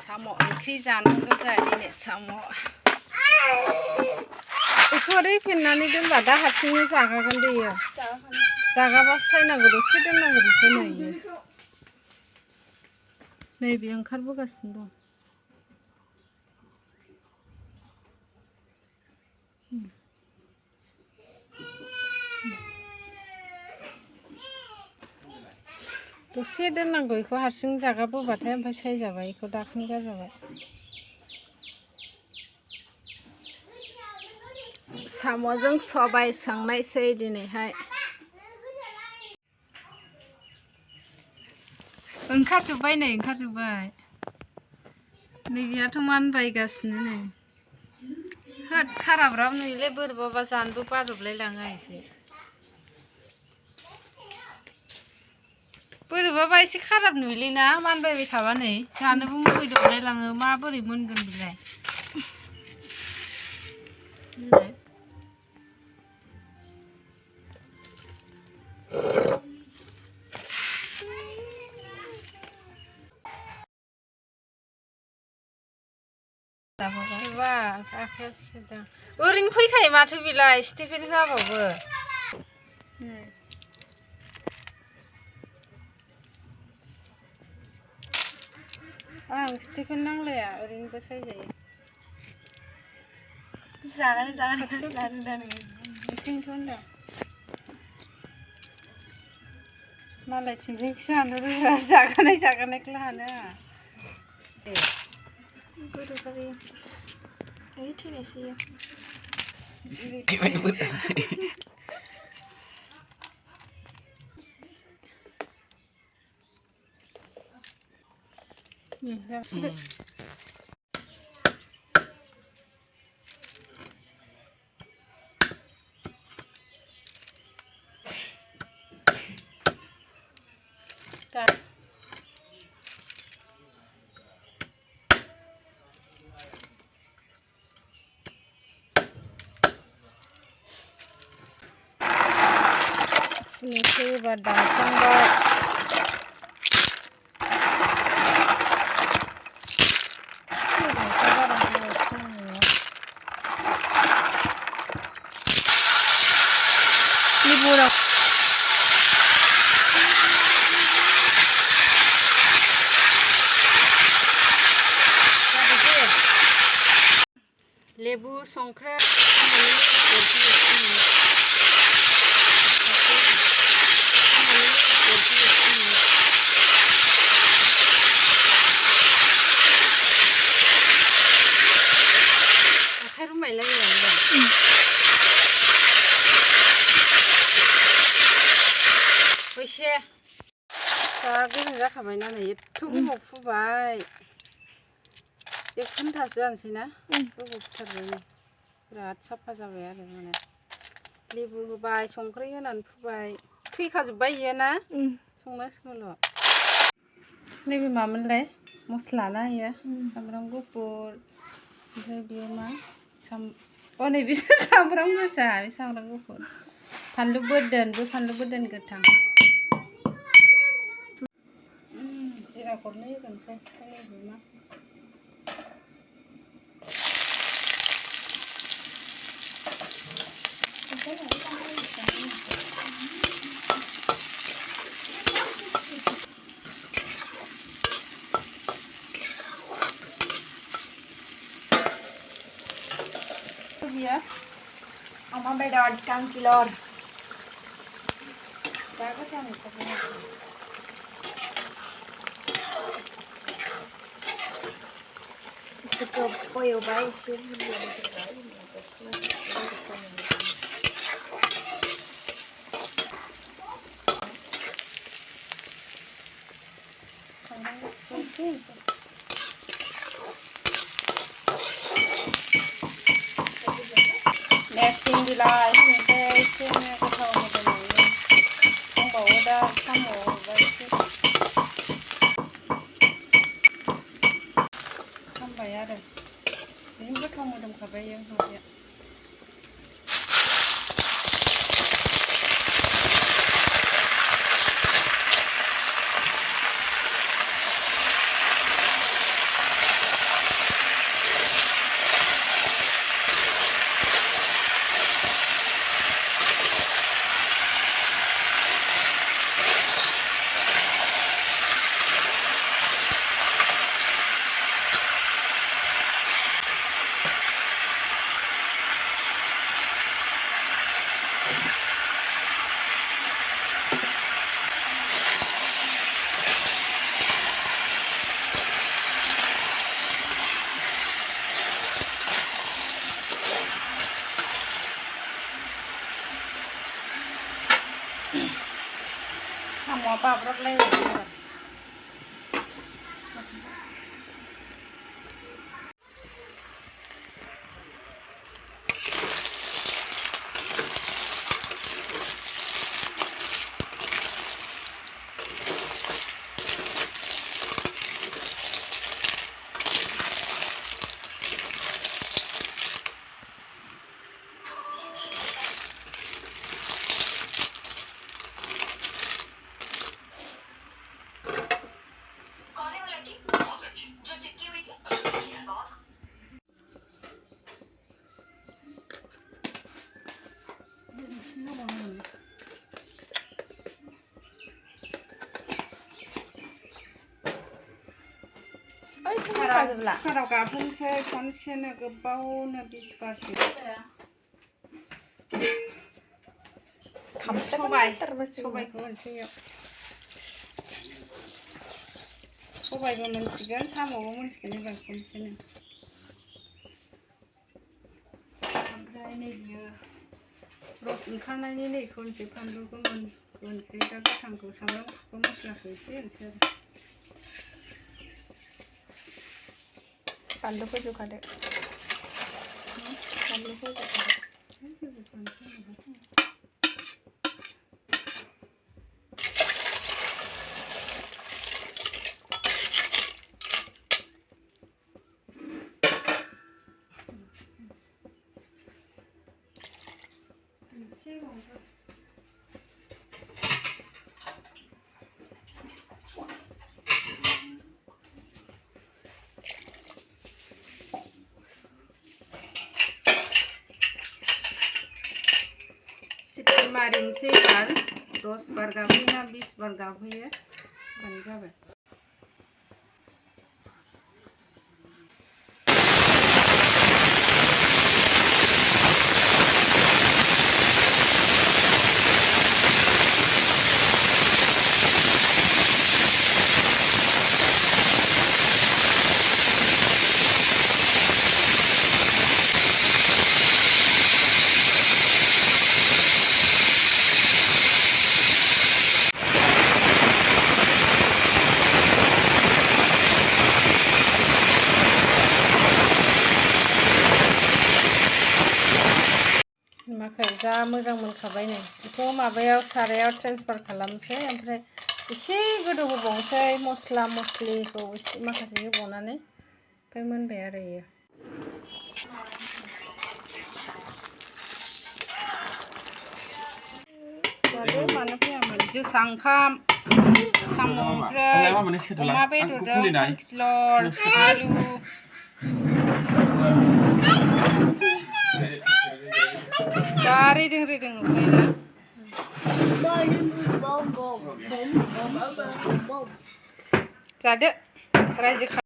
साम' ओंख्रि जानांगौ जाहैदिनै साम' बेखौ ओरै फेन्नानै दोनबा दा हारसिंनो जागागोन बेयो जागाबा सायनांगौ दसे दोननांगौ बेखौ नुयो नैबे ओंखारबोगासिनो दं दसे दोननांगौ बेखौ हारसिं जागाबोबाथाय ओमफ्राय सायजाबाय बेखौ दाखोन गारजाबाय साम'जों सबाय संनायसै दिनैहाय ओंखारजोब्बाय नै ओंखारजोब्बाय नैबेयाथ' मानबायगासिनो नै होद खाराब्राब नुयोलै बोरैबाबा जानोबो बादबलाय लाङो एसे बोरैबाबा एसे खाराब नुयोलै ना मानबायबाय थाबा नै जानोबो मुगैदबलाय लाङो माबोरै मोनगोन बेलाय ओरैनो फैखायो माथो बेलाय स्टिफेन होआबाबो आं स्टिफेन नांलाया ओरैनोबो सायजायो ओंखायनोथ' होनदों मालायथिंजोंसो हानो रोङा जागानायखौल' हानो फुनोसै एबार दानखांबाय लेबु संख्रि आखाइ रुमायलायो बैसे दा गोजों जाखाबायना नै एथ' गोबाव फुबाय 1 घन्टासो जानोसै ना गोबाव फुथारबाय नै बिराद साफा जाबाय आरो माने लेबु होबाय संख्रि होनानै फुबाय थैखाजोब्बाय इयो ना संनांसिगौल' नैबे मामोनलाय मस्ला ना इयो सामब्राम गुफुर ओमफ्राय बेयो मा नैबे सामब्राम गोजा बे सामब्राम गुफुर फानलु बोरदोन गोथां जिरा गरनै होगोनसै नैबे मा अमा बेदर कांकिलर दा गोथां गोबाव एवबाय एसे नेरसिं बिलाइ होनोसै एसे गोथाव मोदोमनायनि दंबावो दा साम' एवबाय एसे खामबाय आरो जि गोथाव मोदोमखाबाय माबाया बाब्राबलायबाय कुकाराव गाबहोनोसै खनसेनो गोबावनो 20 बारसो सबायखौ होनोसै इयाव सबायबो मोनसिगोन साम'बो मोनसिगोन एबार खनसेनो ओमफ्राय नै बियो रस ओंखारनायनि नैखौ होनोसै फानलु गोमोन होनोसै दा गोथांखौ सामब्राम गुफुरखौ मस्लाखौ एसे होनोसै आरो बानलु फोजोबखादो बानलु फोजोबखादो मारिनोसै एबार 10 बार गाबहोयो ना 20 बार गाबहोयो होनबानो जाबाय जा मोजां मोनखाबाय नै बेखौ माबायाव सारायाव ट्रेन्सफार खालामसै ओमफ्राय एसे गोदौ होबावनोसै मस्ला मस्लिखौ एसे माखासे होबावनानै ओमफ्राय मोनबाय आरो इयो जादो मानो फैयामोन जोसा ओंखाम साम' ओंख्रै अमा बेदरजों खांखिलर आलु जा रेदें रेदें नुखायोना जादो रायजो